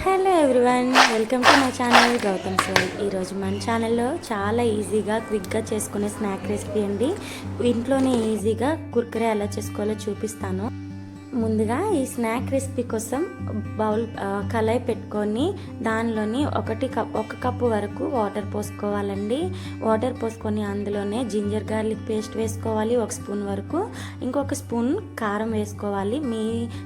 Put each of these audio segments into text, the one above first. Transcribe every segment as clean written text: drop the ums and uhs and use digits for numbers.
Hello everyone, welcome to my channel Gautam sir. ఈరోజు మన ఛానల్లో చాలా ఈజీగా క్విక్గా చేసుకునే స్నాక్ రెసిపీ అండి. ఇంట్లోనే ఈజీగా కుర్కురే ఎలా చేసుకోవాలో చూపిస్తాను. ముందుగా ఈ స్నాక్ రెసిపీ కోసం కళాయి పెట్టుకొని దానిలోని ఒక కప్పు వరకు వాటర్ పోసుకోవాలండి. వాటర్ పోసుకొని అందులోనే జింజర్ గార్లిక్ పేస్ట్ వేసుకోవాలి, 1 స్పూన్ వరకు. ఇంకొక స్పూన్ కారం వేసుకోవాలి. మీ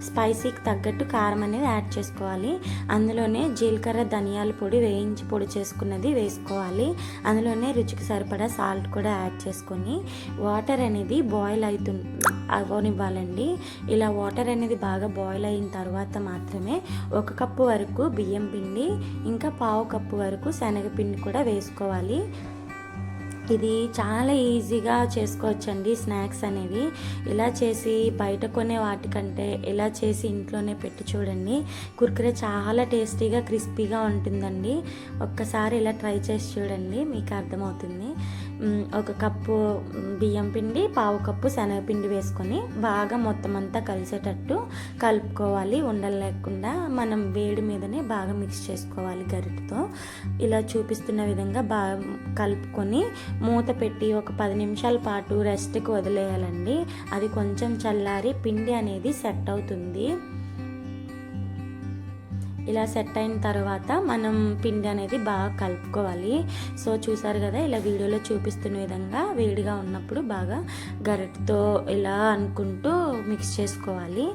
స్పైసీకి తగ్గట్టు కారం అనేది యాడ్ చేసుకోవాలి. అందులోనే జీలకర్ర ధనియాల పొడి వేయించి పొడి చేసుకున్నది వేసుకోవాలి. అందులోనే రుచికి సరిపడా సాల్ట్ కూడా యాడ్ చేసుకొని వాటర్ అనేది బాయిల్ అవనివ్వాలండి. ఇలా వాటర్ అనేది బాగా బాయిల్ అయిన తర్వాత మాత్రమే 1 కప్పు వరకు బియ్యం పిండి, ఇంకా 1/2 కప్పు వరకు శనగపిండి కూడా వేసుకోవాలి. ఇది చాలా ఈజీగా చేసుకోవచ్చండి స్నాక్స్ అనేవి. ఇలా చేసి బయట కొనే వాటికంటే ఇలా చేసి ఇంట్లోనే పెట్టి చూడండి. కుర్కురే చాలా టేస్టీగా క్రిస్పీగా ఉంటుందండి. ఒక్కసారి ఇలా ట్రై చేసి చూడండి, మీకు అర్థమవుతుంది. 1 కప్పు బియ్యం పిండి, 1/2 కప్పు శనగపిండి వేసుకొని బాగా మొత్తం అంతా కలిసేటట్టు కలుపుకోవాలి. ఉండలు లేకుండా మనం వేడి మీదనే బాగా మిక్స్ చేసుకోవాలి గరిటెతో. ఇలా చూపిస్తున్న విధంగా బాగా కలుపుకొని మూత పెట్టి ఒక 10 నిమిషాల పాటు రెస్ట్కి వదిలేయాలండి. అది కొంచెం చల్లారి పిండి అనేది సెట్ అవుతుంది. ఇలా సెట్ అయిన తర్వాత మనం పిండి అనేది బాగా కలుపుకోవాలి. సో చూసారు కదా, ఇలా వీడియోలో చూపిస్తున్న విధంగా వేడిగా ఉన్నప్పుడు బాగా గరిటెతో ఇలా అనుకుంటూ మిక్స్ చేసుకోవాలి.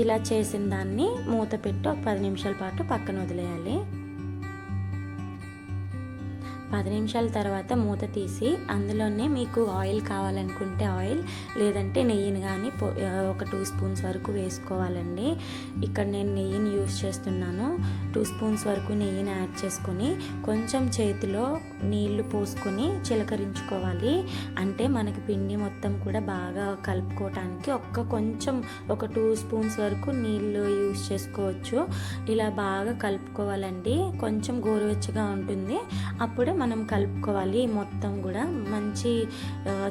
ఇలా చేసిన దాన్ని మూత పెట్టి ఒక 10 నిమిషాల పాటు పక్కన వదిలేయాలి. 10 నిమిషాల తర్వాత మూత తీసి అందులోనే మీకు ఆయిల్ కావాలనుకుంటే ఆయిల్, లేదంటే నెయ్యిని కానీ ఒక 2 స్పూన్స్ వరకు వేసుకోవాలండి. ఇక్కడ నేను నెయ్యిని యూస్ చేస్తున్నాను. 2 స్పూన్స్ వరకు నెయ్యిని యాడ్ చేసుకొని కొంచెం చేతిలో నీళ్లు పోసుకొని చిలకరించుకోవాలి. అంటే మనకి పిండి మొత్తం కూడా బాగా కలుపుకోవటానికి ఒక 2 స్పూన్స్ వరకు నీళ్ళు యూస్ చేసుకోవచ్చు. ఇలా బాగా కలుపుకోవాలండి. కొంచెం గోరువెచ్చగా ఉంటుంది, అప్పుడే మనం కలుపుకోవాలి. మొత్తం కూడా మంచి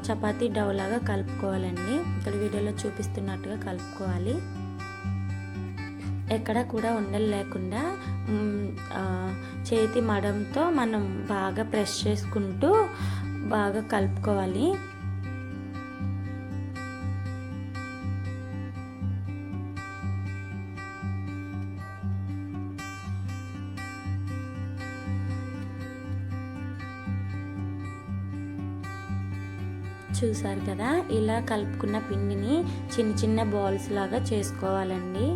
చపాతీ డౌ లాగా కలుపుకోవాలండి. ఇక్కడ వీడియోలో చూపిస్తున్నట్టుగా కలుపుకోవాలి. ఎక్కడ కూడా ఉండలు లేకుండా చేతి మడంతో మనం బాగా ప్రెస్ చేసుకుంటూ బాగా కలుపుకోవాలి. చూసారు కదా, ఇలా కలుపుకున్న పిండిని చిన్న చిన్న బాల్స్ లాగా చేసుకోవాలండి.